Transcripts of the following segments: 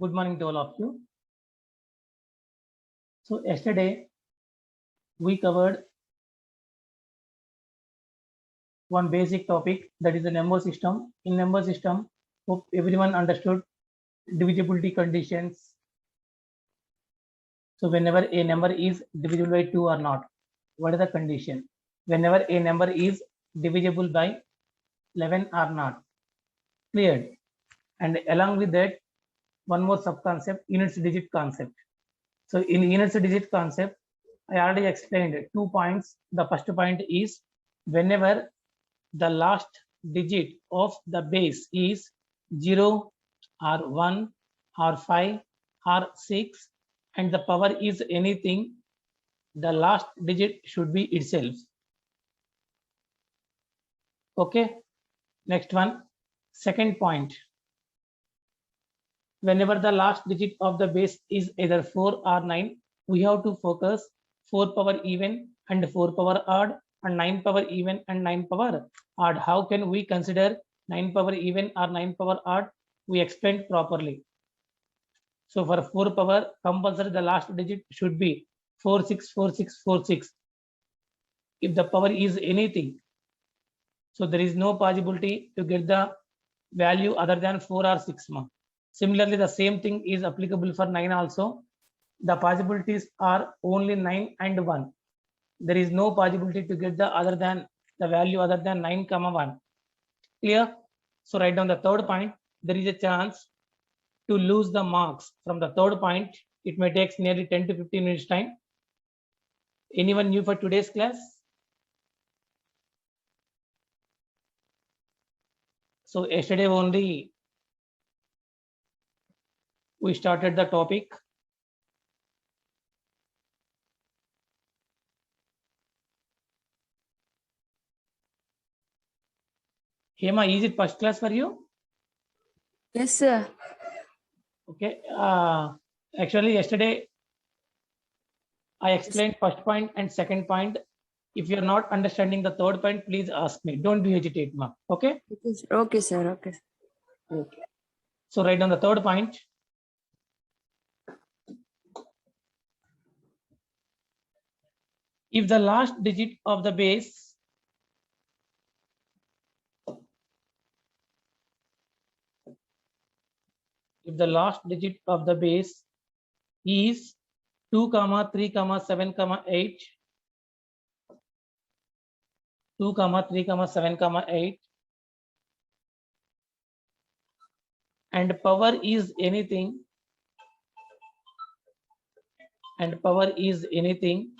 Good morning to all of you. So yesterday we covered one basic topic, that is the number system. In number system, hope everyone understood divisibility conditions. So whenever a number is divisible by 2 or not, what is the condition? Whenever a number is divisible by 11 or not. Cleared. And along with that, one more sub-concept, units digit concept. So in units digit concept, I already explained 2 points. The first point is whenever the last digit of the base is 0 or 1 or 5 or 6 and the power is anything, the last digit should be itself. Okay, next one, second point. Whenever the last digit of the base is either 4 or 9, we have to focus 4 power even and 4 power odd and 9 power even and 9 power odd. How can we consider 9 power even or 9 power odd? We explained properly. So for 4 power, compulsory the last digit should be 464646. If the power is anything, so there is no possibility to get the value other than 4 or 6. Similarly, the same thing is applicable for 9 also. The possibilities are only 9 and 1. There is no possibility to get the other than the value other than 9, 1. Clear? So write down the third point. There is a chance to lose the marks from the third point. It may take nearly 10 to 15 minutes time. Anyone new for today's class? So yesterday only we started the topic. Hema, is it first class for you? Yes, sir. Okay. Actually, yesterday I explained first point and second point. If you're not understanding the third point, please ask me. Don't be hesitate, ma. Okay? Okay, sir. Okay. Okay. So write down the third point. If the last digit of the base is 2, 3, 7, 8, 2, 3, 7, 8, and power is anything,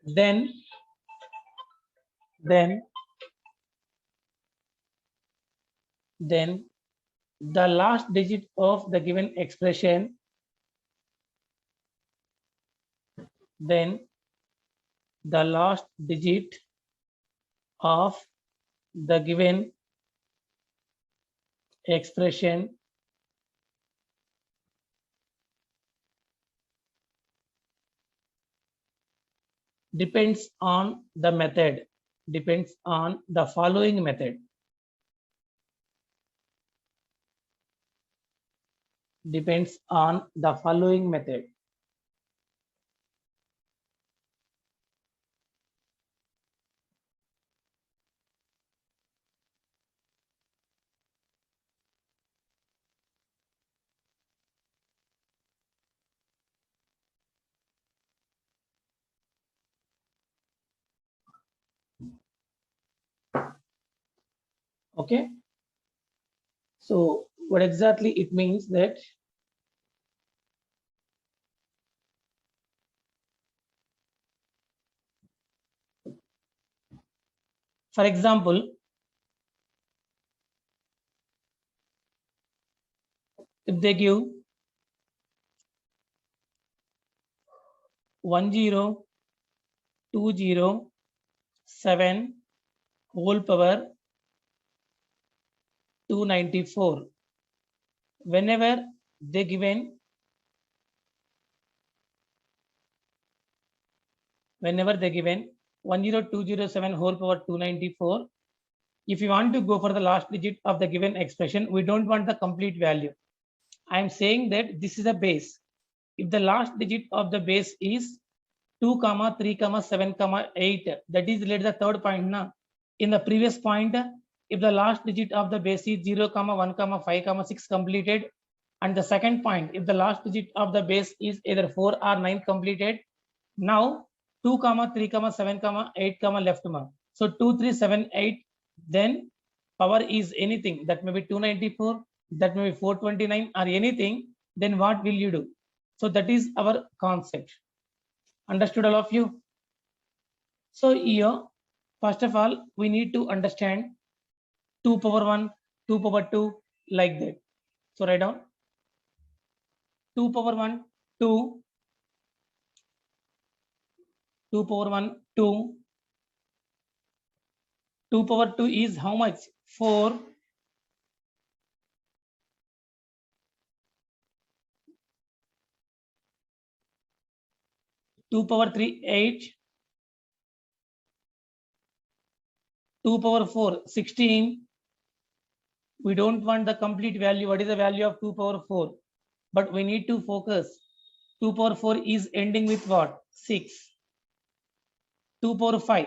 then the last digit of the given expression, then the last digit of the given expression depends on the method, depends on the following method. Depends on the following method. Okay. So what exactly it means that for example, if they give 10207 whole power 294, whenever they given 10207 whole power 294, If you want to go for the last digit of the given expression, we don't want the complete value. I am saying that this is a base. If the last digit of the base is 2, 3, 7, 8, that is related to the third point. Now, in the previous point, if the last digit of the base is 0, 1, 5, 6 completed, and the second point, if the last digit of the base is either 4 or 9 completed, now 2, 3, 7, 8, left. So 2, 3, 7, 8, then power is anything. That may be 294, that may be 429 or anything. Then what will you do? So that is our concept. Understood, all of you? So here, first of all, we need to understand 2 power 1, 2 power 2, like that. So write down 2 power 1, 2, 2 power 1, 2, 2 power 2 is how much? 4. 2 power 3, 8. 2 power 4, 16. We don't want the complete value. What is the value of 2 power 4? But we need to focus. 2 power 4 is ending with what? 6. 2 power 5.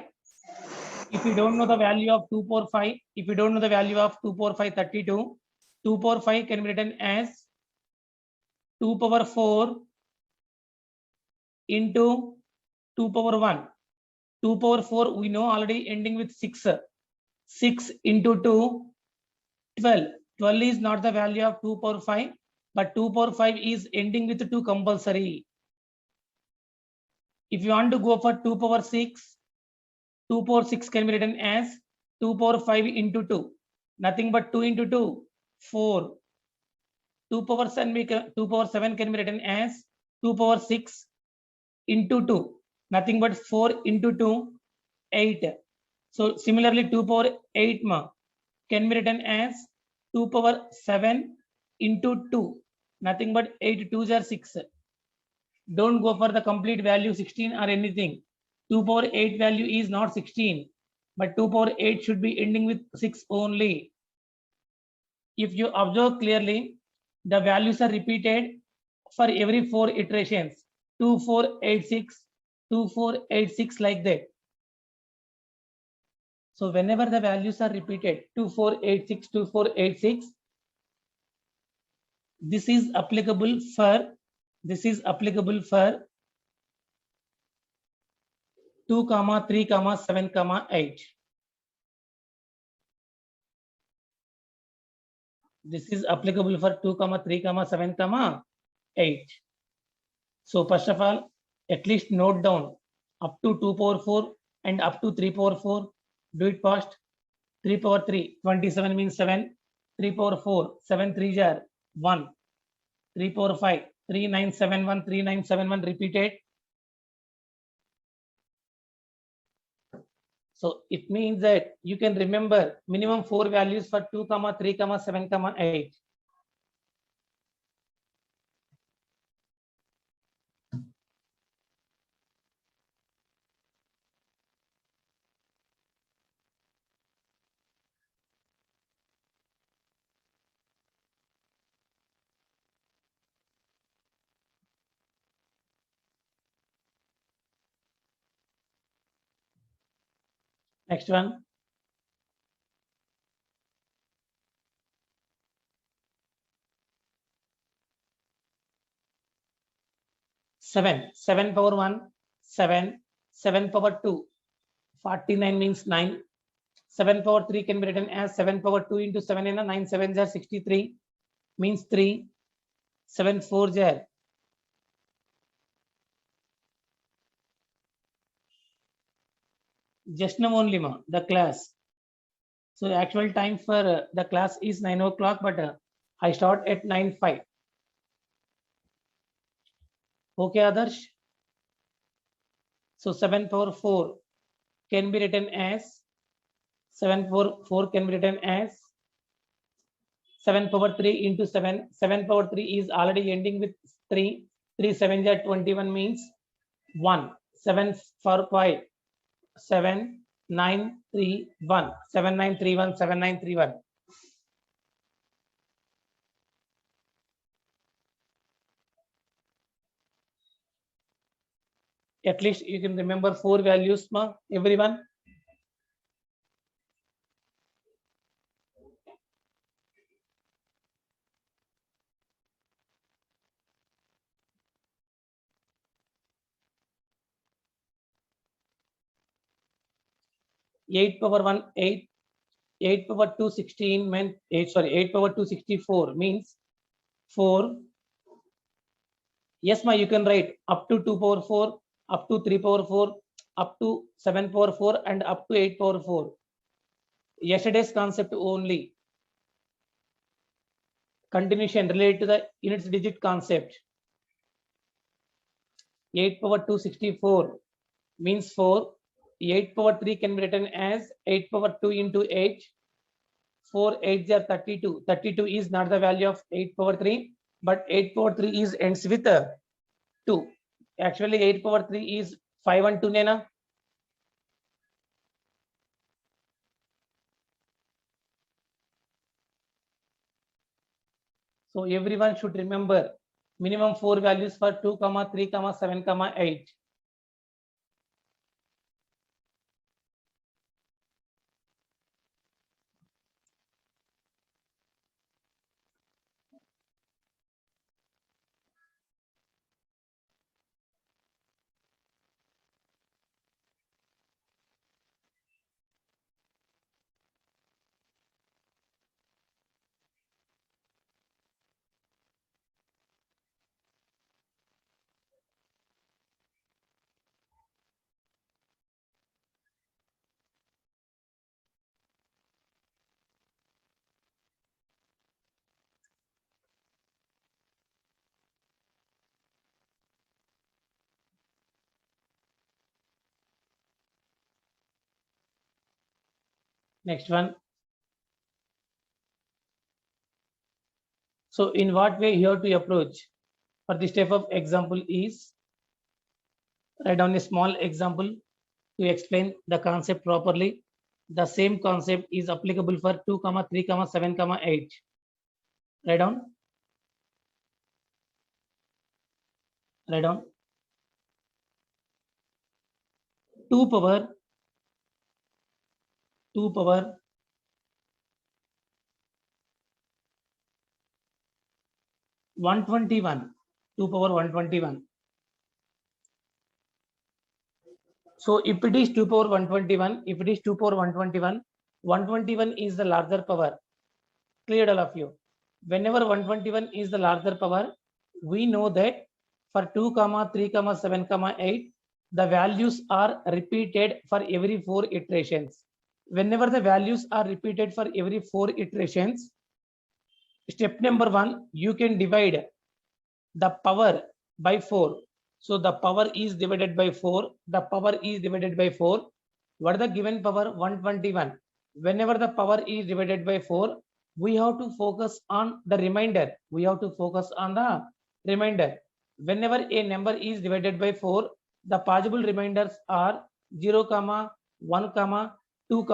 If you don't know the value of 2 power 5, if you don't know the value of 2 power 5, 32. 2 power 5 can be written as 2 power 4 into 2 power 1. 2 power 4 we know already ending with 6. 6 into 2, 12. 12 is not the value of 2 power 5, but 2 power 5 is ending with 2 compulsory. If you want to go for 2 power 6, 2 power 6 can be written as 2 power 5 into 2. Nothing but 2 into 2, 4. 2 power 7 can be written as 2 power 6 into 2. Nothing but 4 into 2, 8. So similarly, 2 power 8 can be written as 2 power 7 into 2. Nothing but 8 2s are 6. Don't go for the complete value 16 or anything. 2 power 8 value is not 16, but 2 power 8 should be ending with 6 only. If you observe clearly, the values are repeated for every 4 iterations. 2, 4, 8, 6, 2, 4, 8, 6, like that. So whenever the values are repeated, 2, 4, 8, 6, 2, 4, 8, 6, this is applicable for 2, 3, 7, 8. This is applicable for 2, 3, 7, 8. So first of all, at least note down up to 2 power 4 and up to 3 power 4. Do it fast. 3 power 3, 27 means 7. 3 power 4, 7 3 jar 1. 3 power 5, 3971, 3971 repeated. So it means that you can remember minimum 4 values for 2, 3, 7, 8. Next one. Seven power 1, 7. 7 power 2, 49 means 9. 7 power 3 can be written as 7 power 2 into 7 and 9 7s are 63 means 3. 7 4s are just now only the class. So the actual time for the class is 9 o'clock, but I start at 9:05. Okay, Adarsh. So 7 power 4 can be written as 7 power 4 can be written as 7 power 3 into 7. 7 power 3 is already ending with 3. 3 7s are 21 means 1. 7 for 5, 7. 931 7931 7931. At least you can remember 4 values, ma, everyone. Eight power 1 8, 8 power 2 16 meant 8, sorry, 8 power 2 64 means 4. Yes, ma, you can write up to 2 power 4, up to 3 power 4, up to 7 power 4, and up to 8 power 4. Yesterday's concept only. Continuation related to the units digit concept. 8 power 2 64 means 4. 8 power 3 can be written as 8 power 2 into 8. 4 8s are 32. 32 is not the value of 8 power 3, but 8 power 3 is ends with 2. Actually, 8 power 3 is 5 and 2 nena. So everyone should remember minimum 4 values for 2, 3, 7, 8. Next one. So in what way you have to approach for this type of example is write down a small example to explain the concept properly. The same concept is applicable for 2, 3, 7, 8. Write down. Write down. 2 power 121. 2 power 121. So if it is 2 power 121, if it is 2 power 121, 121 is the larger power. Clear all of you. Whenever 121 is the larger power, we know that for 2, 3, 7, 8, the values are repeated for every 4 iterations. Whenever the values are repeated for every 4 iterations, step number 1, you can divide the power by 4. So the power is divided by 4. The power is divided by 4. What is the given power? 121. Whenever the power is divided by 4, we have to focus on the remainder. We have to focus on the remainder. Whenever a number is divided by 4, the possible remainders are 0, 1, 2,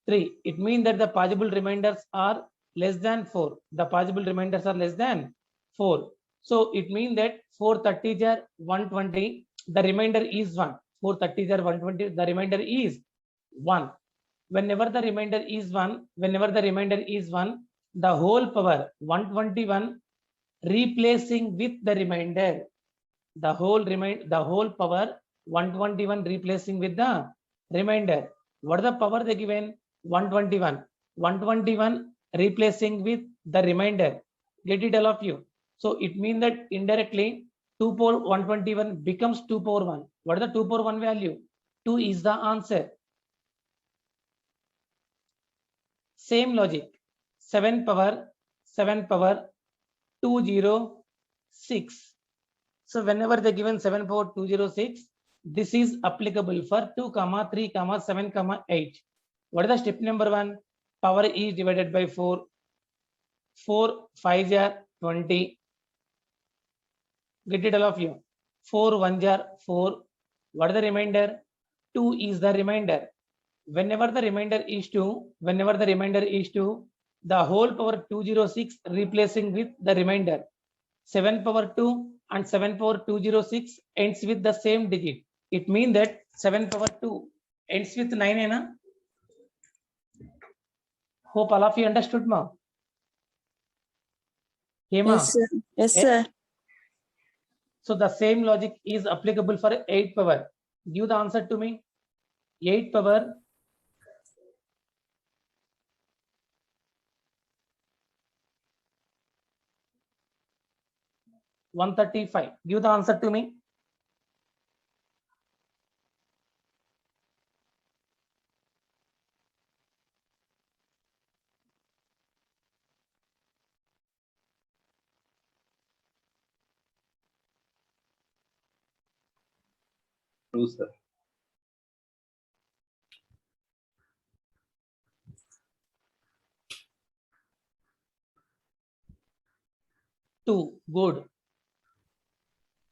3. It means that the possible remainders are less than 4. The possible remainders are less than 4. So it means that 430 are 120. The remainder is 1. 430 are 120. The remainder is 1. Whenever the remainder is 1, the whole power 121 replacing with the remainder. The whole power 121 replacing with the remainder. What is the power they given? 121. 121 replacing with the remainder. Get it all of you. So it means that indirectly 2 power 121 becomes 2 power 1. What is the 2 power 1 value? 2 is the answer. Same logic. 7 power 206. So whenever they given 7 power 206, this is applicable for 2, 3, 7, 8. What is the step number 1? Power is divided by 4. 4 5s are 20. Get it all of you. 4 1s are 4. What is the remainder? 2 is the remainder. whenever the remainder is 2, the whole power 206 replacing with the remainder 7 power 2 and 7 power 206 ends with the same digit. It means that 7 power 2 ends with 9, na? Hope all of you understood, ma. Hema. Yes, sir. Yes, sir. So the same logic is applicable for 8 power. Give the answer to me. 8 power 135. Give the answer to me. True, sir. Two. Good.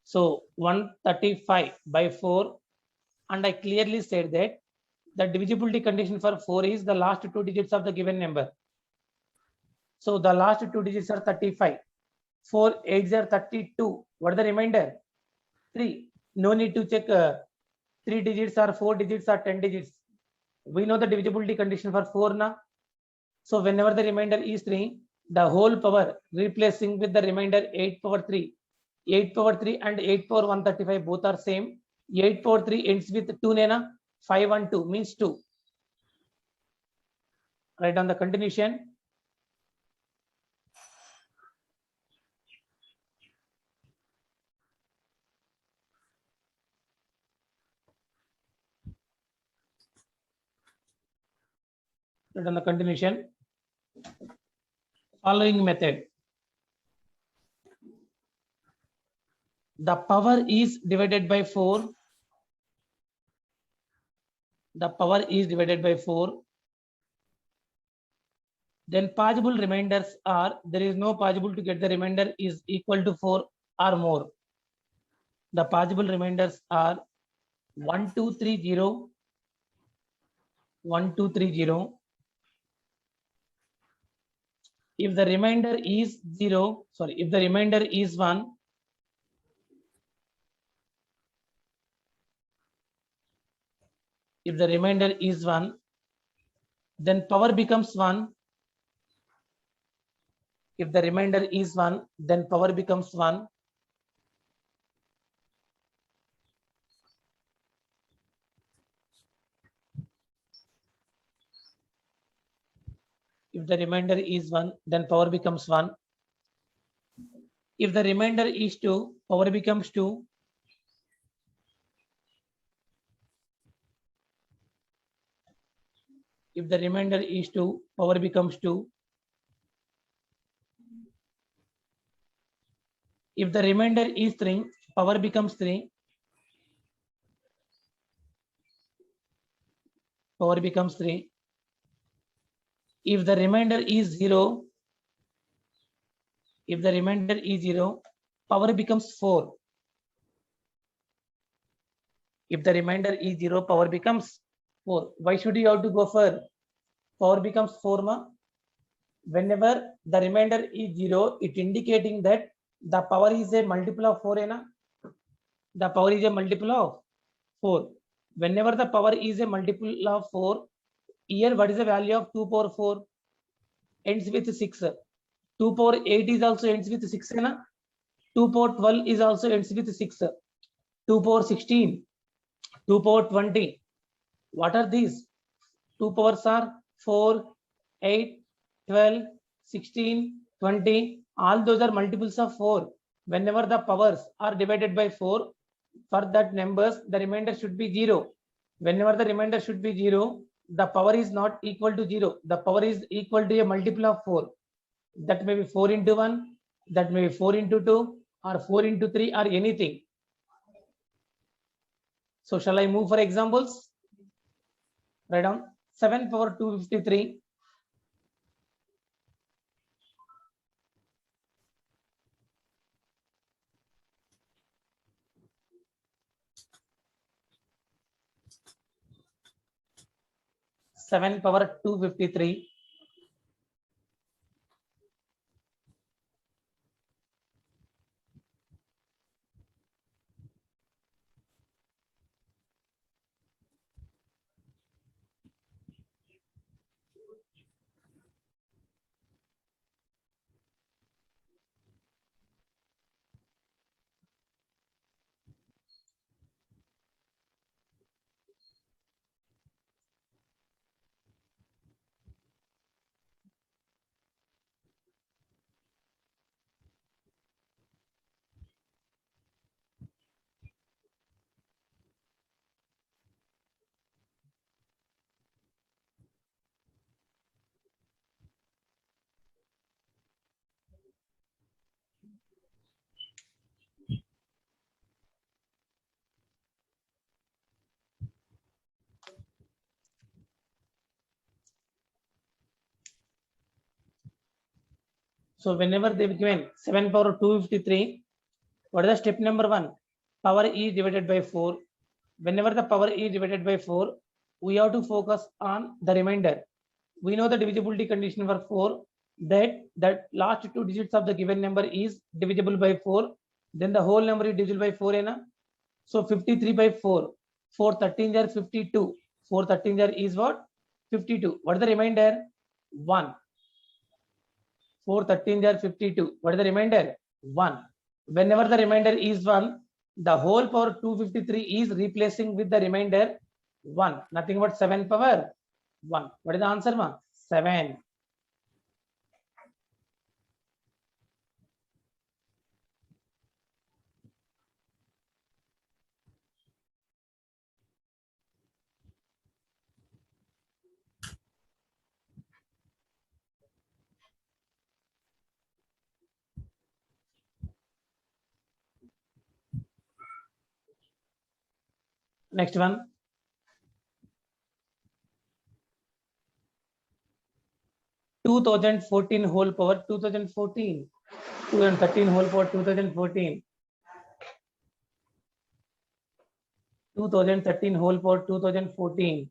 So 135 by 4, and I clearly said that the divisibility condition for 4 is the last two digits of the given number. So the last two digits are 35. 4 8s are 32. What is the remainder? 3. No need to check 3 digits or 4 digits or 10 digits. We know the divisibility condition for 4 na. So whenever the remainder is 3, the whole power replacing with the remainder 8 power 3. 8 power 3 and 8 power 135 both are same. 8 power 3 ends with 2 nena. 5 and 2 means 2. Write down the continuation. Write down the continuation. Following method. The power is divided by 4. The power is divided by 4. Then possible remainders are, there is no possible to get the remainder is equal to 4 or more. The possible remainders are 1 2 3 0, 1 2 3 0. If the remainder is 0, sorry, if the remainder is 1, if the remainder is 1, then power becomes 1. If the remainder is 1, then power becomes 1. If the remainder is 1, then power becomes 1. If the remainder is 2, power becomes 2. If the remainder is 2, power becomes 2. If the remainder is 3, power becomes 3. Power becomes 3. If the remainder is 0, if the remainder is 0, power becomes 4. If the remainder is 0, power becomes 4. Why should you have to go for power becomes 4? Ma? Whenever the remainder is 0, it indicating that the power is a multiple of 4. Na? The power is a multiple of 4. Whenever the power is a multiple of 4, here what is the value of 2 power 4? Ends with 6. 2 power 8 is also ends with 6. Na? 2 power 12 is also ends with 6. 2 power 16, 2 power 20. What are these? 2 powers are 4, 8, 12, 16, 20. All those are multiples of 4. Whenever the powers are divided by 4, for that numbers, the remainder should be 0. Whenever the remainder should be 0, the power is not equal to 0. The power is equal to a multiple of 4. That may be 4 into 1, that may be 4 into 2, or 4 into 3, or anything. So shall I move for examples? Write down 7 power 253. 7 power 253. So whenever they've given 7 power 253, what is the step number 1? Power e divided by 4. Whenever the power e divided by 4, we have to focus on the remainder. We know the divisibility condition for 4, that last two digits of the given number is divisible by 4, then the whole number is divisible by 4. So 53 by 4, 4 13 are 52. 4 13 is what? 52. What is the remainder? 1. 4 13 are 52. What is the remainder? 1. Whenever the remainder is 1, the whole power 253 is replacing with the remainder 1. Nothing but 7 power 1. What is the answer, ma? 7. Next one. 2014 whole power 2014. 2013 whole power 2014. 2013 whole power 2014.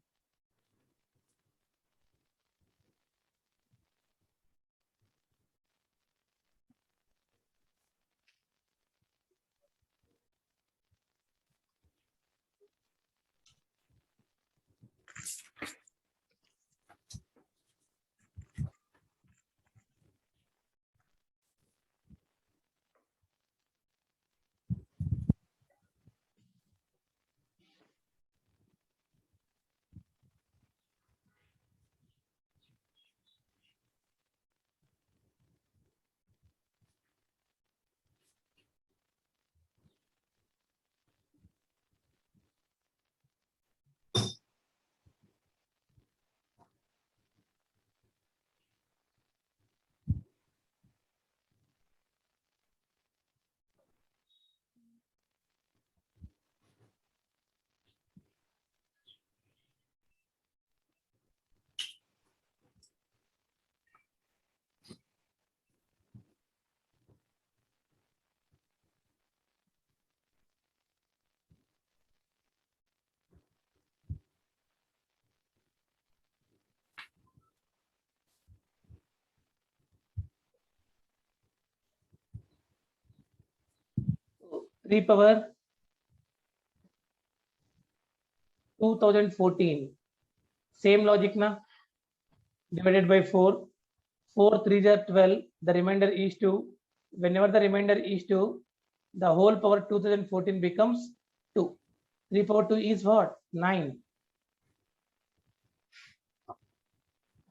So 3 power 2014. Same logic na, divided by 4. 4 3 are 12. The remainder is 2. Whenever the remainder is 2, the whole power 2014 becomes 2. 3 power 2 is what? 9.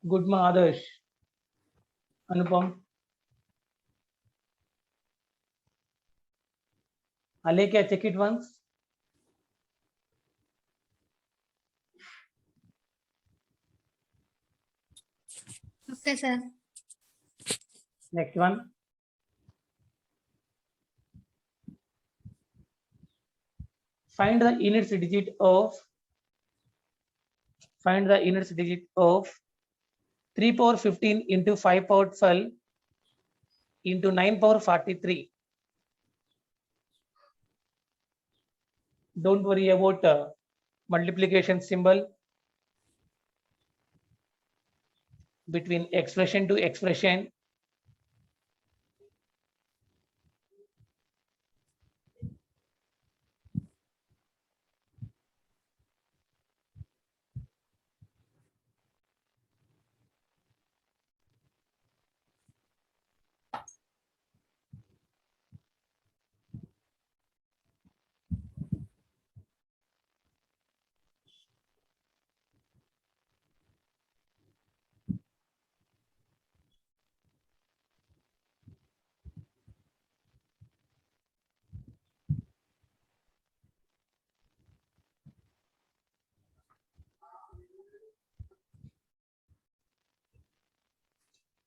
Good ma Adarsh. Anupam. Alekya, check it once. Okay, sir. Next one. Find the units digit of 3 power 15 into 5 power 12 into 9 power 43. Don't worry about multiplication symbol. between expression to expression.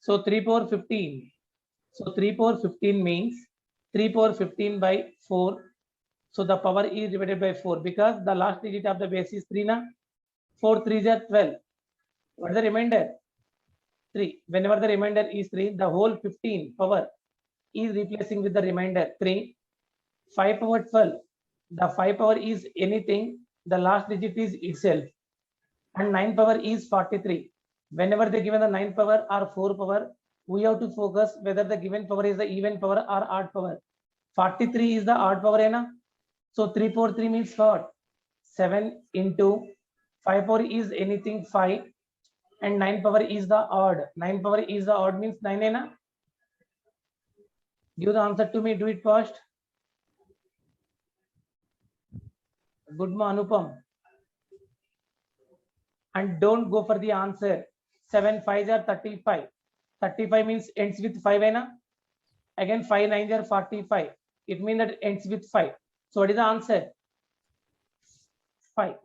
So 3 power 15. So 3 power 15 means 3 power 15 by 4. So the power is divided by 4 because the last digit of the base is 3 na. 4 3s are 12. What is the remainder? 3. Whenever the remainder is 3, the whole 15 power is replacing with the remainder 3. 5 power 12. The 5 power is anything. The last digit is itself. And 9 power is 43. Whenever they given the 9 power or 4 power, we have to focus whether the given power is the even power or odd power. 43 is the odd power, na? So 3 power 3 means what? 7 into 5 power is anything 5 and 9 power is the odd. 9 power is the odd means 9, na? Give the answer to me. Do it fast. Good morning, Anupam. And don't go for the answer. 7 5s are 35. 35 means ends with 5, na? Again 5 9s are 45. It means that it ends with 5. So what is the answer? 5.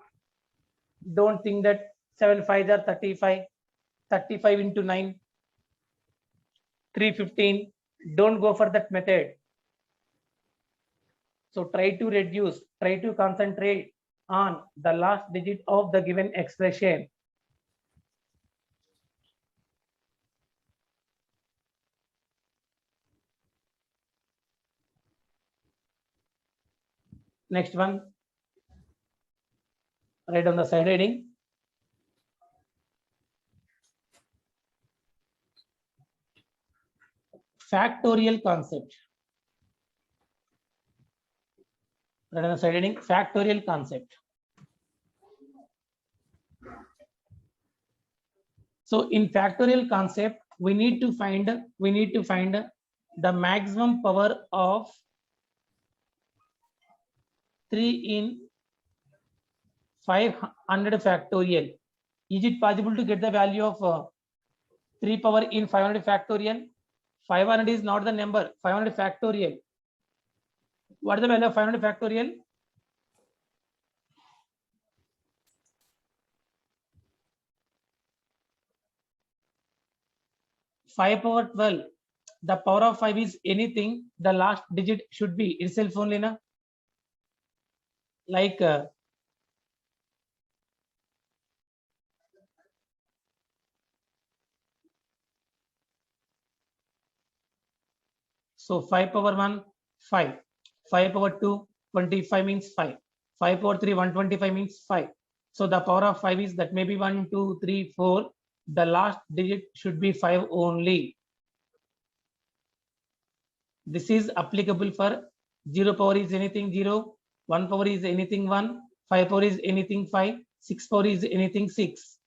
Don't think that 7 5s are 35. 35 into 9, 315. Don't go for that method. So try to reduce, try to concentrate on the last digit of the given expression. Next one, write on the side heading. Factorial concept. Write on the side heading, factorial concept. So in factorial concept, we need to find the maximum power of 3 in 500 factorial. Is it possible to get the value of 3 power in 500 factorial? 500 is not the number. 500 factorial. What is the value of 500 factorial? Five power 12. The power of 5 is anything. The last digit should be itself only, na? Like so 5 power 1, 5. 5 power 2, 25 means 5. 5 power 3, 125 means 5. So the power of 5 is that maybe 1, 2, 3, 4. The last digit should be 5 only. This is applicable for 0 power is anything 0, 1 power is anything 1, 5 power is anything 5, 6 power is anything 6.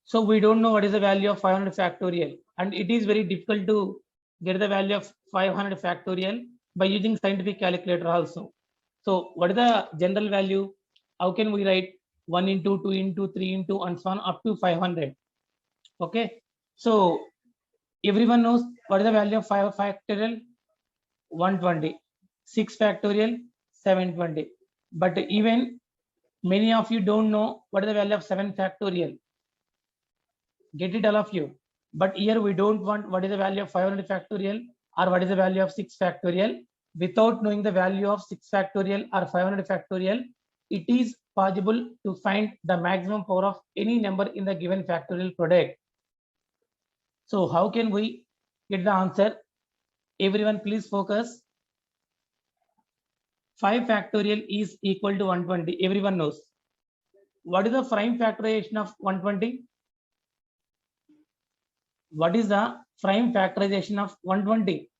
So we don't know what is the value of 500 factorial, and it is very difficult to get the value of 500 factorial by using scientific calculator also. So what is the general value? How can we write 1 into 2 into 3 into and so on up to 500? Okay, so everyone knows what is the value of 5 factorial? 120. 6 factorial 720. But even many of you don't know what is the value of 7 factorial. Get it, all of you. But here we don't want what is the value of 500 factorial or what is the value of 6 factorial. Without knowing the value of 6 factorial or 500 factorial, it is possible to find the maximum power of any number in the given factorial product. So how can we get the answer? Everyone please focus. 5 factorial is equal to 120. Everyone knows. What is the prime factorization of 120? What is the prime factorization of 120?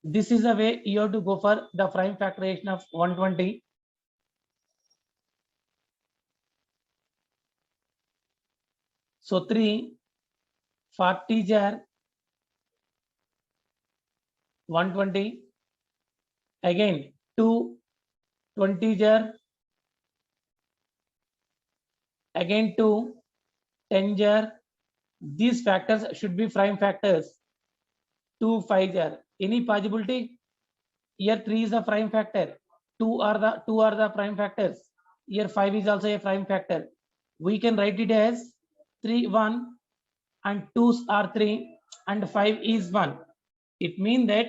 This is the way you have to go for the prime factorization of 120. So 3 40 jar 120, again 2 20 jar, again 2 10 jar. These factors should be prime factors. 2 5 jar. Any possibility? Here 3 is the prime factor. 2 are the prime factors. Here 5 is also a prime factor. We can write it as 3 1 and 2's are 3 and 5 is 1. It means that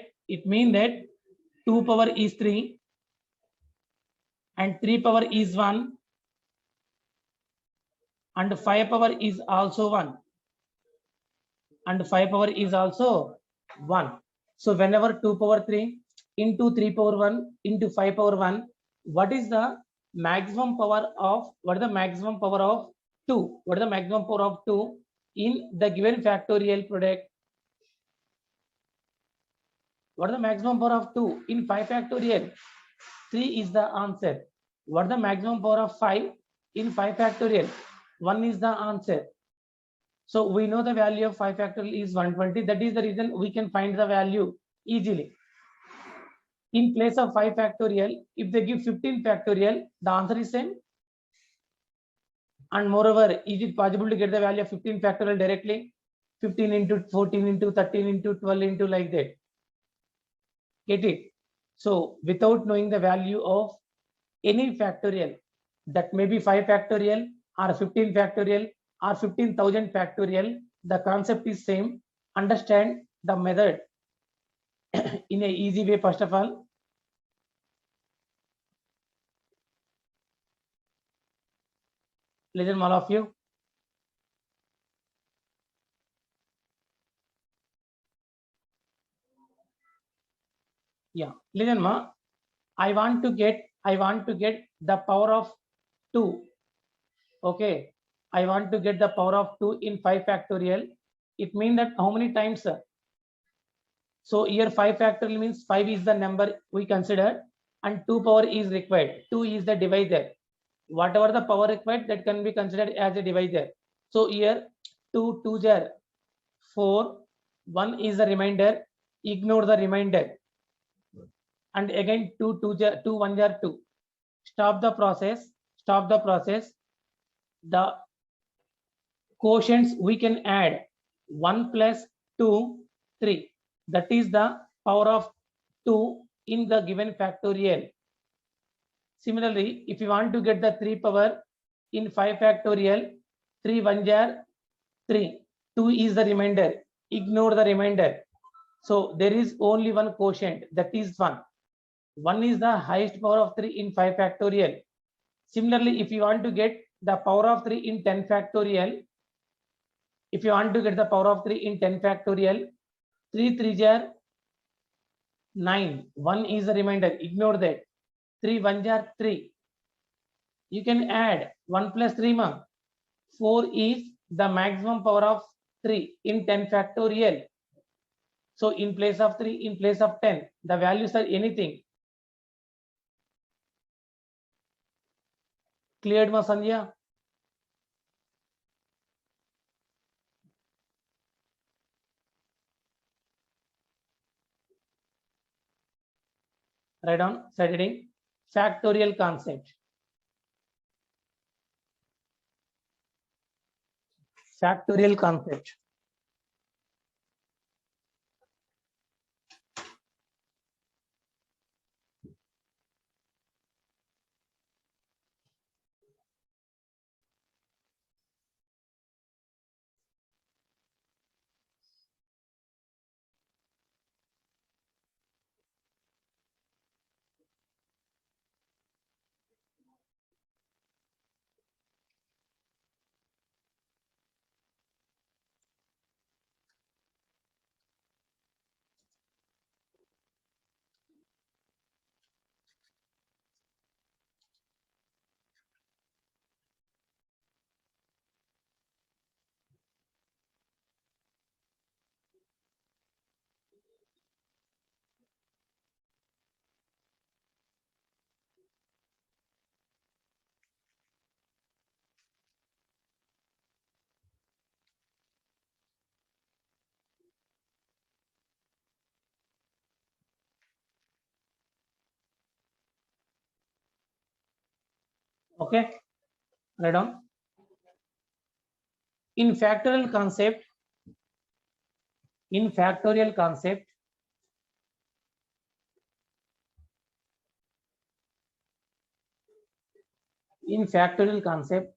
2 power is 3 and 3 power is 1 and 5 power is also 1 and 5 power is also 1. So whenever 2 power 3 into 3 power 1 into 5 power 1, what is the maximum power of 2? What is the maximum power of 2 in the given factorial product? What is the maximum power of 2 in 5 factorial? 3 is the answer. What is the maximum power of 5 in 5 factorial? 1 is the answer. So we know the value of 5 factorial is 120. That is the reason we can find the value easily. In place of 5 factorial, if they give 15 factorial, the answer is same. And moreover, is it possible to get the value of 15 factorial directly? 15 into 14 into 13 into 12 into like that. Get it? So without knowing the value of any factorial, that may be 5 factorial or 15 factorial or 15,000 factorial, the concept is same. Understand the method in a easy way. First of all, listen all of you. Yeah, listen ma. I want to get the power of 2. Okay, I want to get the power of 2 in 5 factorial. It means that how many times? So here 5 factorial means 5 is the number we consider and 2 power is required. 2 is the divisor. Whatever the power required, that can be considered as a divisor. So here 2 2 jar 4, 1 is the remainder. Ignore the remainder. And again 2 2 jar 2 1 jar 2. Stop the process. The quotients we can add 1 plus 2 3. That is the power of 2 in the given factorial. Similarly, if you want to get the 3 power in 5 factorial, 3 1 jar 3, 2 is the remainder. Ignore the remainder. So there is only one quotient, that is 1. 1 is the highest power of 3 in 5 factorial. Similarly, if you want to get the power of 3 in 10 factorial, 3 3 jar 9, 1 is the remainder. Ignore that. 3 1 jar 3. You can add 1 plus 3 ma. 4 is the maximum power of 3 in 10 factorial. So in place of 3, in place of 10, the values are anything. Cleared ma Sandhya? Write down side heading factorial concept. Factorial concept. Okay, write down. In factorial concept, in factorial concept, in factorial concept,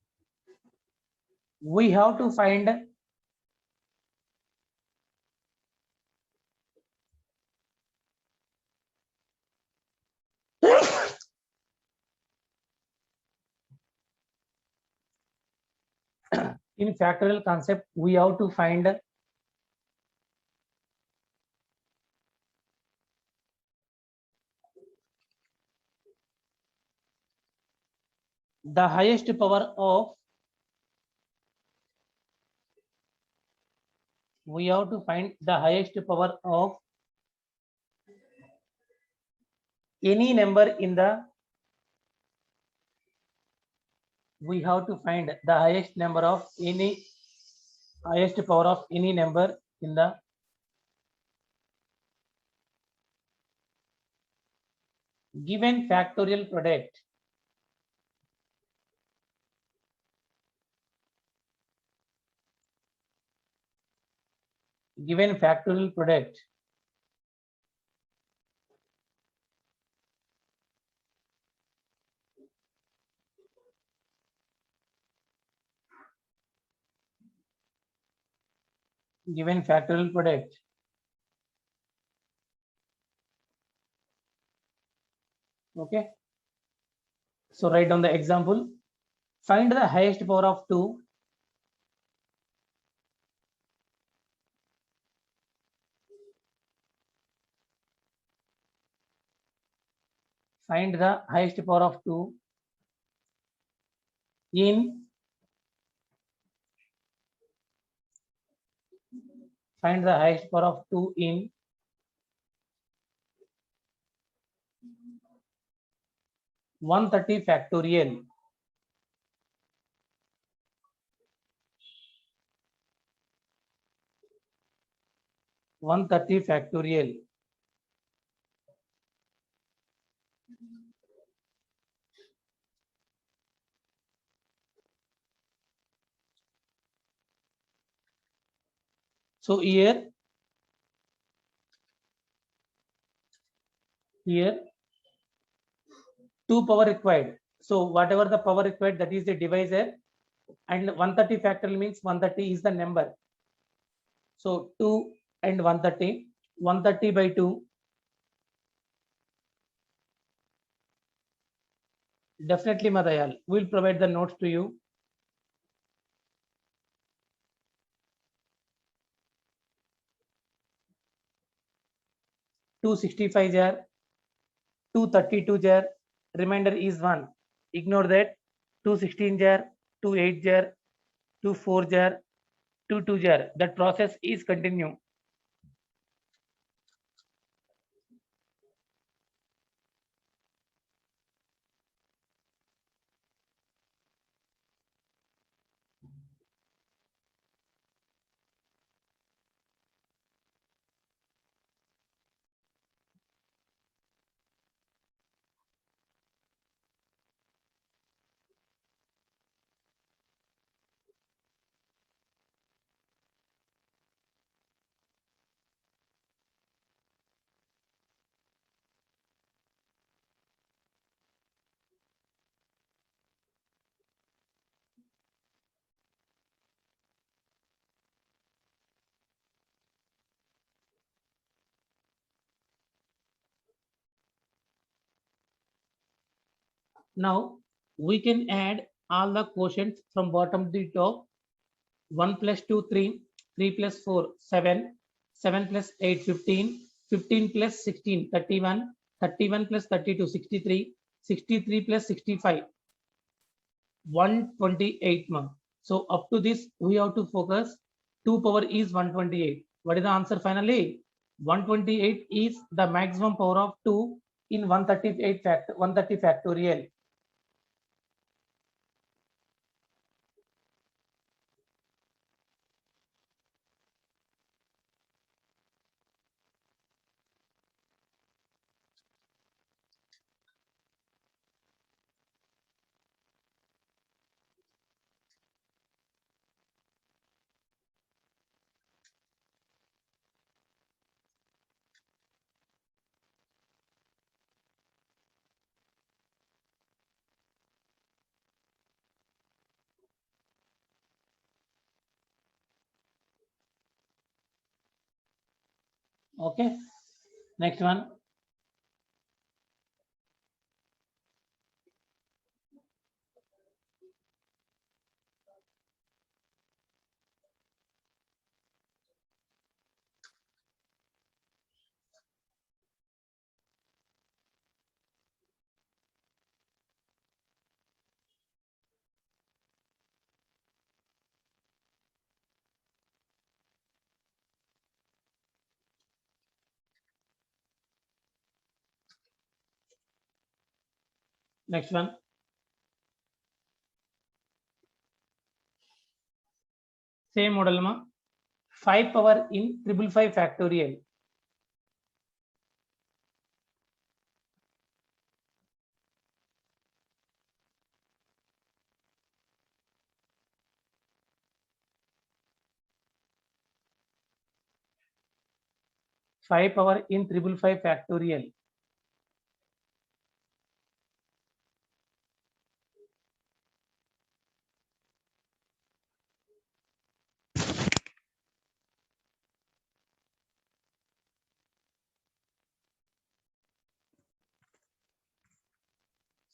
we have to find in factorial concept we have to find the highest power of, we have to find the highest power of any number in the, we have to find the highest number of any, highest power of any number in the given factorial product. Given factorial product, given factorial product. Okay, so write down the example. Find the highest power of 2. Find the highest power of 2 in, find the highest power of 2 in 130 factorial. 130 factorial. So here 2 power required. So whatever the power required, that is the divisor, and 130 factorial means 130 is the number. So 2 and 130, 130 by 2. Definitely, Madayal, we'll provide the notes to you. 265 jar, 232 jar, remainder is 1. Ignore that. 216 jar, 28 jar, 24 jar, 22 jar. That process is continue. Now we can add all the quotients from bottom to top. 1 plus 2, 3, 3 plus 4, 7, 7 plus 8, 15, 15 plus 16, 31, 31 plus 32, 63, 63 plus 65, 128 mark. So up to this, we have to focus. 2 power is 128. What is the answer finally? 128 is the maximum power of 2 in 138 factor, 130 factorial. Okay, next one. Next one. Same model ma. 5 power in 555 factorial. Five power in 555 factorial.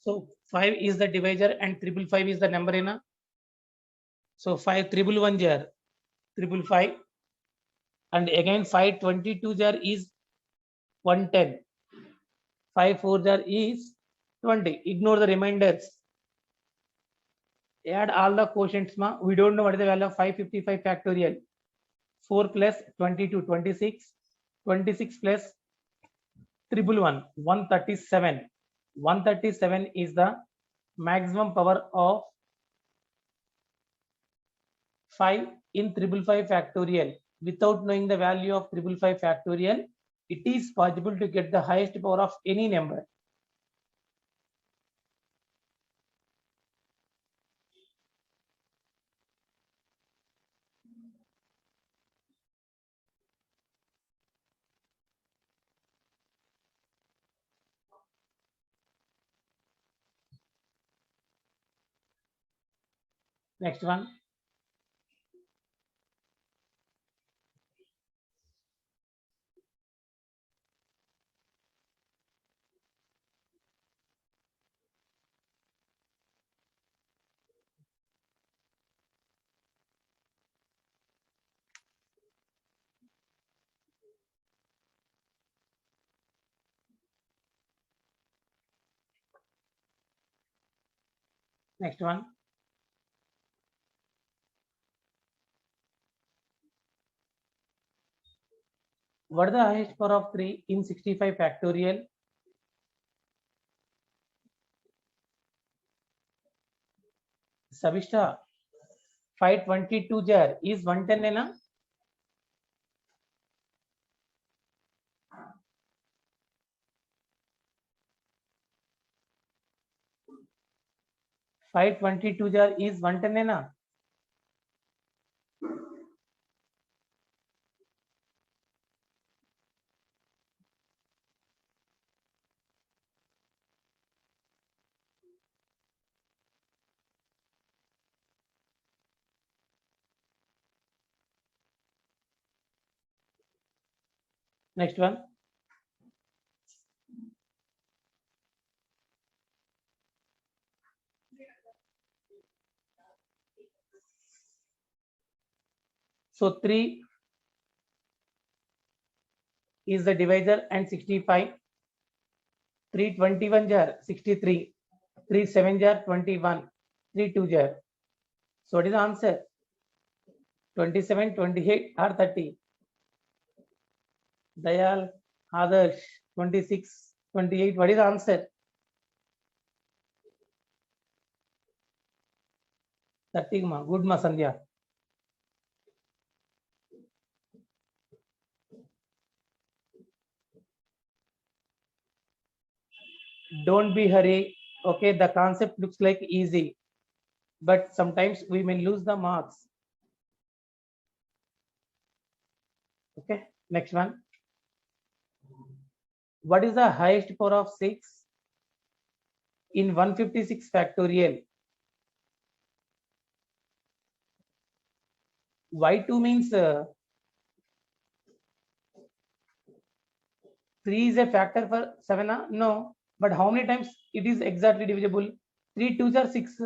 So 5 is the divisor and 555 is the number in a. So 5 111 jar 555 and again 522 jar is 110. 5 4 jar is 20. Ignore the remainders. Add all the quotients ma. We don't know what is the value of 555 factorial. 4 plus 22 26. 26 plus 111 137. 137 is the maximum power of 5 in 555 factorial. Without knowing the value of 555 factorial, it is possible to get the highest power of any number. Next one. Next one. What is the highest power of 3 in 65 factorial? Savishta, 522 jar is 110 है ना? 522 jar is 110 है ना? Next one. So 3 is the divisor and 65. 321 jar 63. 37 jar 21. 32 jar. So what is the answer? 27, 28 or 30? Dayal, Adarsh, 26, 28. What is the answer? 30 ma. Good ma Sandhya. Don't be hurry. Okay, the concept looks like easy, but sometimes we may lose the marks. Okay, next one. What is the highest power of 6 in 156 factorial? Y2 means 3 is a factor for 7? No. But how many times it is exactly divisible? 3 2s are 6.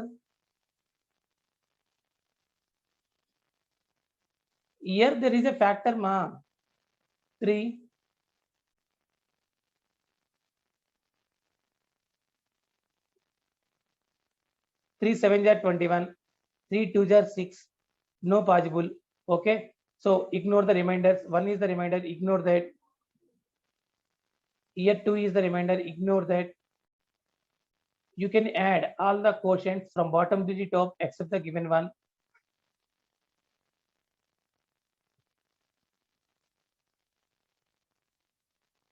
Here there is a factor, ma. 3. 3 7s are 21. 3 2s are 6. No possible. Okay. So ignore the reminders. 1 is the reminder. Ignore that. Here 2 is the remainder, ignore that. You can add all the quotients from bottom to the top except the given one.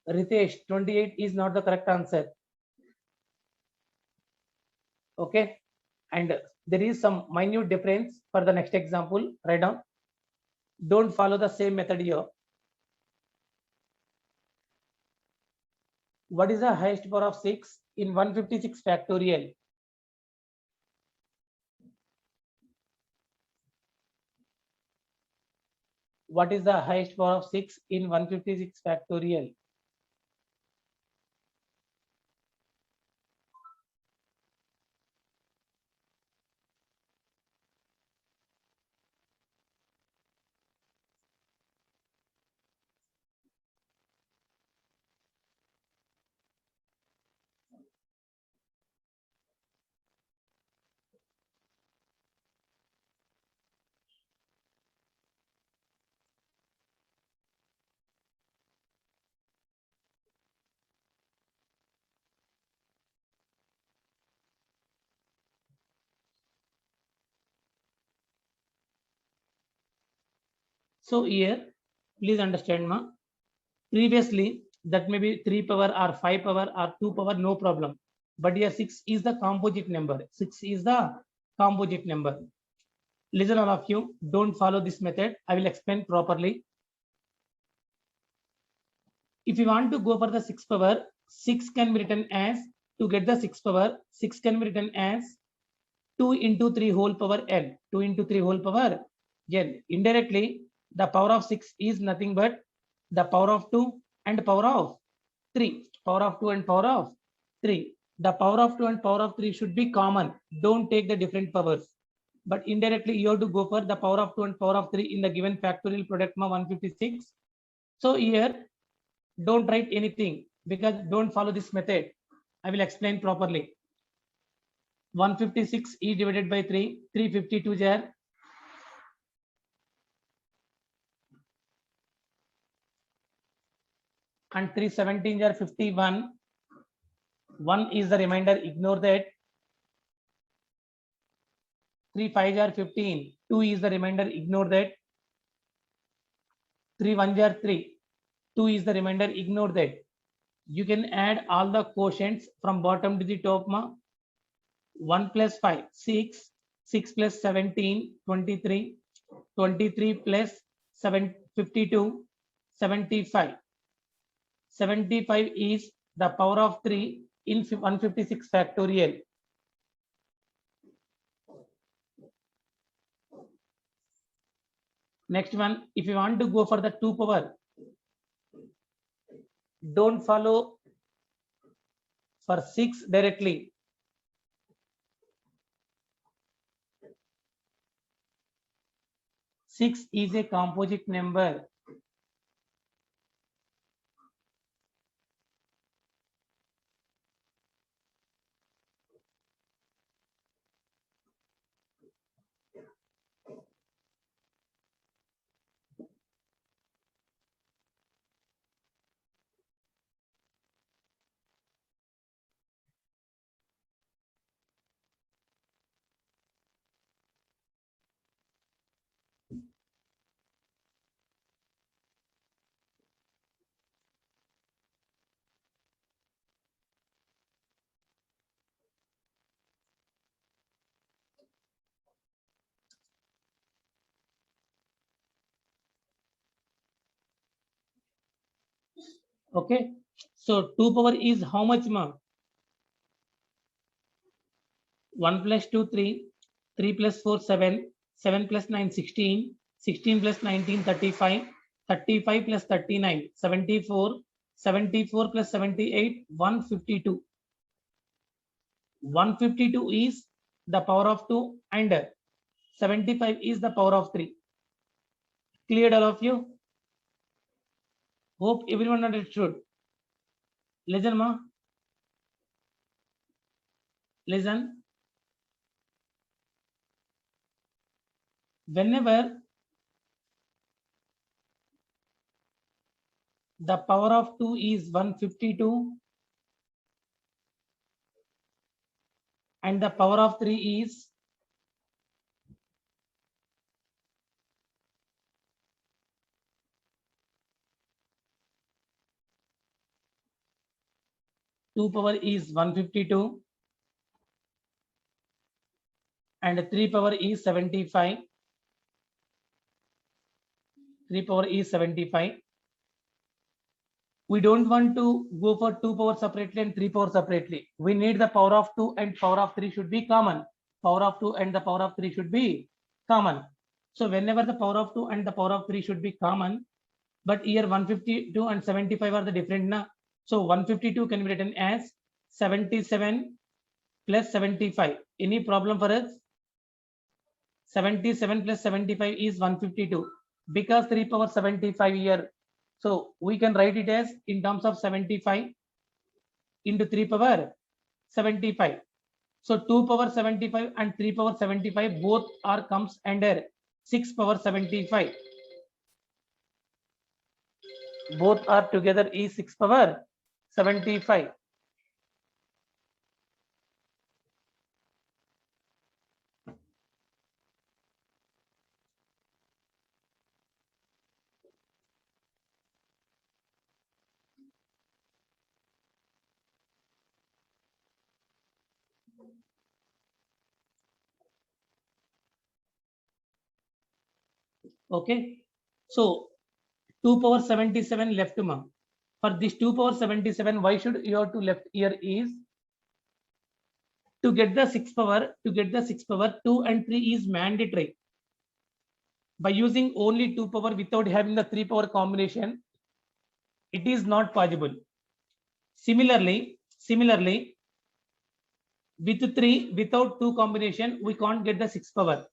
Ritesh, 28 is not the correct answer. Okay. And there is some minute difference for the next example. Write down. Don't follow the same method here. What is the highest power of 6 in 156 factorial? What is the highest power of 6 in 156 factorial? So here, please understand, ma. Previously, that may be 3 power or 5 power or 2 power, no problem. But here 6 is the composite number. 6 is the composite number. Listen, all of you, don't follow this method. I will explain properly. If you want to go for the 6 power, 6 can be written as, to get the 6 power, 6 can be written as 2 into 3 whole power n. 2 into 3 whole power n. Indirectly, the power of 6 is nothing but the power of 2 and power of 3. Power of 2 and power of 3. The power of 2 and power of 3 should be common. Don't take the different powers. But indirectly, you have to go for the power of 2 and power of 3 in the given factorial product 156. So here, don't write anything because don't follow this method. I will explain properly. 156 is divided by 3. 352 jar. And 317 are 51. 1 is the remainder, ignore that. 3 5 are 15. 2 is the remainder, ignore that. 3 1 are 3. 2 is the remainder, ignore that. You can add all the quotients from bottom to the top. 1 plus 5, 6. 6 plus 17, 23. 23 plus 7, 52, 75. 75 is the power of 3 in 156 factorial. Next one, if you want to go for the 2 power, don't follow for 6 directly. Six is a composite number. Okay, so 2 power is how much, ma? 1 plus 2 3, 3 plus 4 7, 7 plus 9 16, 16 plus 19 35, 35 plus 39 74, 74 plus 78, 152. 152 is the power of 2 and 75 is the power of 3. Cleared all of you? Hope everyone understood. Listen, ma. Listen. Whenever the power of 2 is 152 and the power of 3 is 2 power is 152 and 3 power is 75. 3 power is 75. We don't want to go for 2 power separately and 3 power separately. We need the power of 2 and power of 3 should be common. Power of 2 and the power of 3 should be common. So whenever the power of 2 and the power of 3 should be common, but here 152 and 75 are the different na. So 152 can be written as 77 plus 75. Any problem for us? 77 plus 75 is 152 because 3 power 75 here. So we can write it as in terms of 75 into 3 power 75. So 2 power 75 and 3 power 75 both are comes under 6 power 75. Both are together is 6 power 75. Okay. So 2 power 77 left, ma. For this 2 power 77, why should you have to left here is to get the 6 power, 2 and 3 is mandatory. By using only 2 power without having the 3 power combination, it is not possible. Similarly, with 3 without 2 combination, we can't get the 6 power.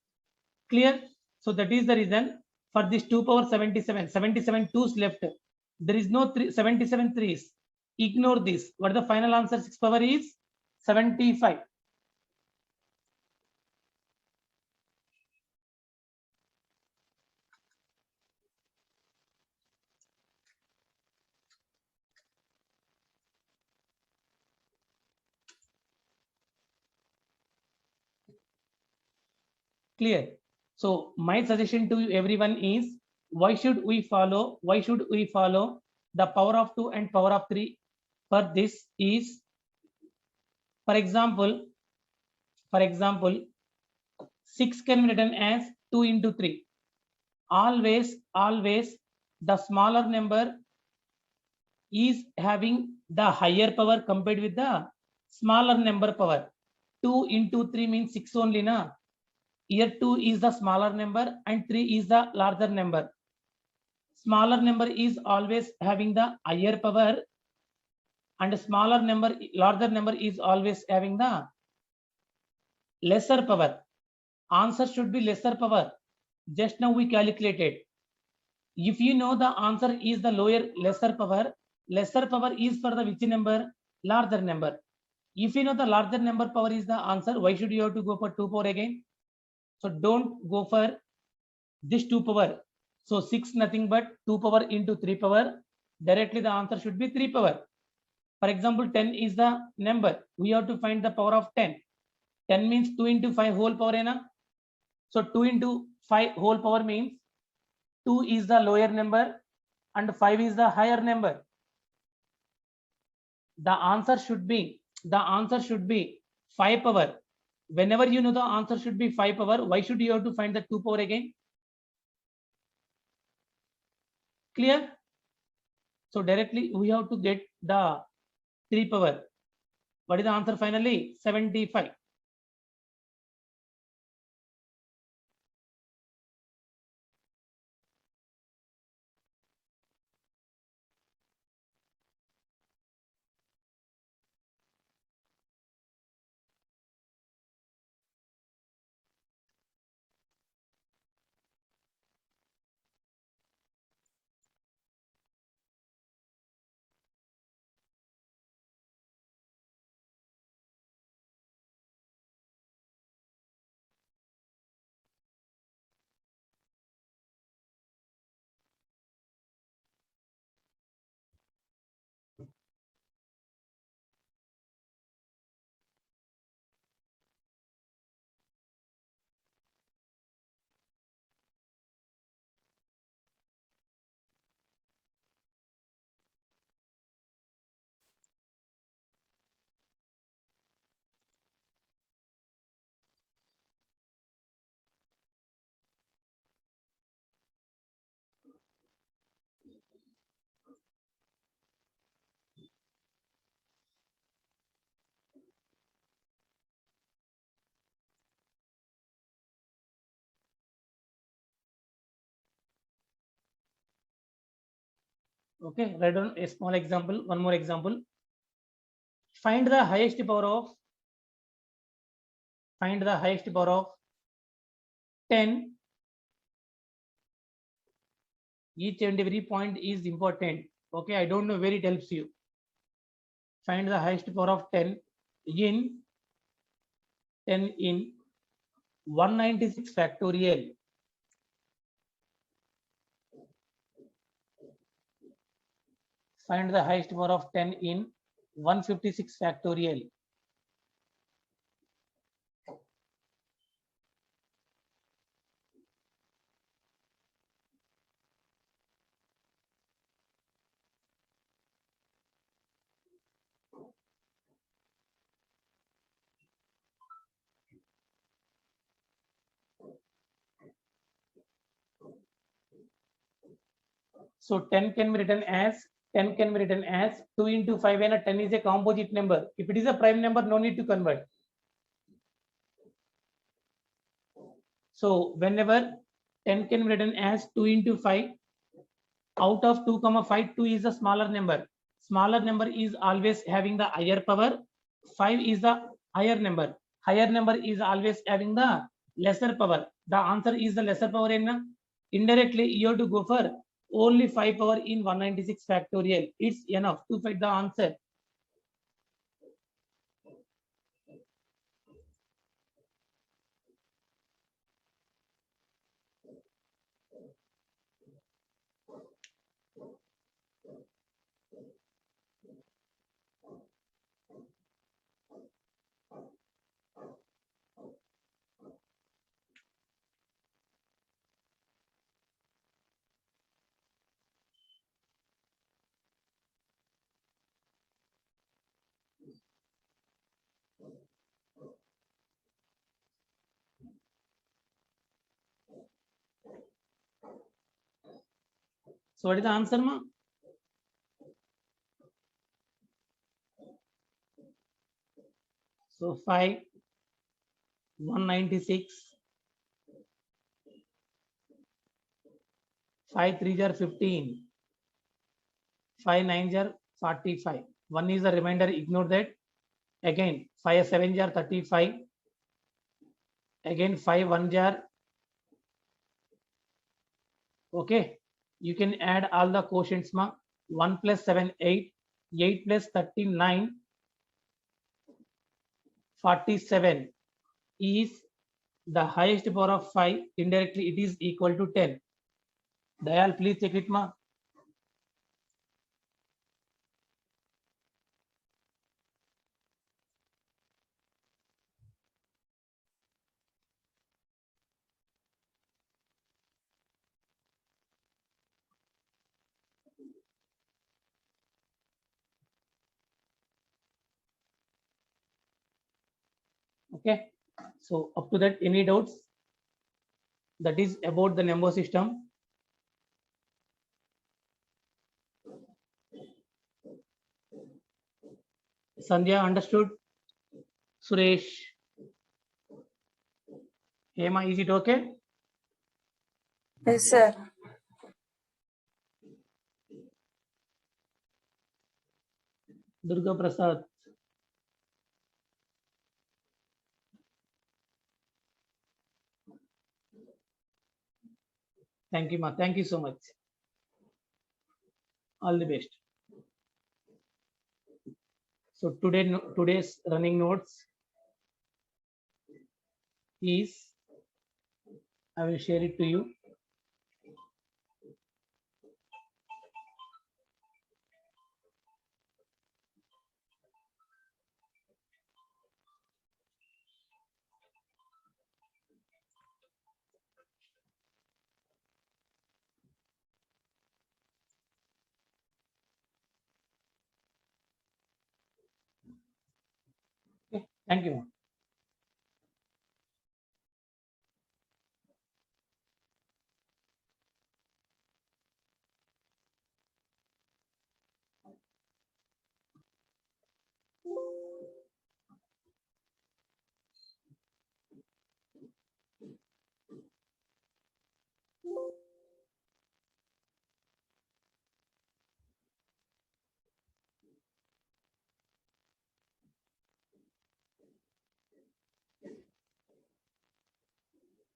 Clear? So that is the reason for this 2 power 77, 77 2's left. There is no 77 3's. Ignore this. What the final answer 6 power is? 75. Clear? So my suggestion to everyone is why should we follow the power of 2 and power of 3? For this is, for example 6 can be written as 2 into 3. Always the smaller number is having the higher power compared with the smaller number power. 2 into 3 means 6 only na. Here 2 is the smaller number and 3 is the larger number. Smaller number is always having the higher power and larger number is always having the lesser power. Answer should be lesser power. Just now we calculated. If you know the answer is the lesser power is for the which number? Larger number. If you know the larger number power is the answer, why should you have to go for 2 power again? So don't go for this 2 power. So 6 nothing but 2 power into 3 power. Directly the answer should be 3 power. For example, 10 is the number. We have to find the power of 10. 10 means 2 into 5 whole power. Na? So 2 into 5 whole power means 2 is the lower number and 5 is the higher number. The answer should be 5 power. Whenever you know the answer should be 5 power, why should you have to find the 2 power again? Clear? So directly we have to get the 3 power. What is the answer finally? 75. Okay, write down a small example. One more example. Find the highest power of 10. Each and every point is important. Okay, I don't know where it helps you. Find the highest power of 10 in 196 factorial. Find the highest power of 10 in 156 factorial. So 10 can be written as 2 into 5, and a 10 is a composite number. If it is a prime number, no need to convert. So whenever 10 can be written as 2 into 5, out of 2 comma 5, 2 is a smaller number. Smaller number is always having the higher power. 5 is the higher number. Higher number is always having the lesser power. The answer is the lesser power. Indirectly, you have to go for only 5 power in 196 factorial. It's enough to find the answer. So what is the answer, ma? So 5, 196, 5 3s are 15, 5 9s are 45. 1 is the remainder, ignore that. Again 5 7s are 35. Again 5 1s are, okay. You can add all the quotients, ma. 1 plus 7 8, 8 plus 39 47 is the highest power of 5. Indirectly it is equal to 10. Dayal, please check it, ma. Okay, so up to that, any doubts? That is about the number system. Sandhya, understood? Suresh, Hema, is it okay? Yes, sir. Durga Prasad. Thank you, ma. Thank you so much. All the best. So today's running notes is, I will share it to you. Okay. Thank you, ma.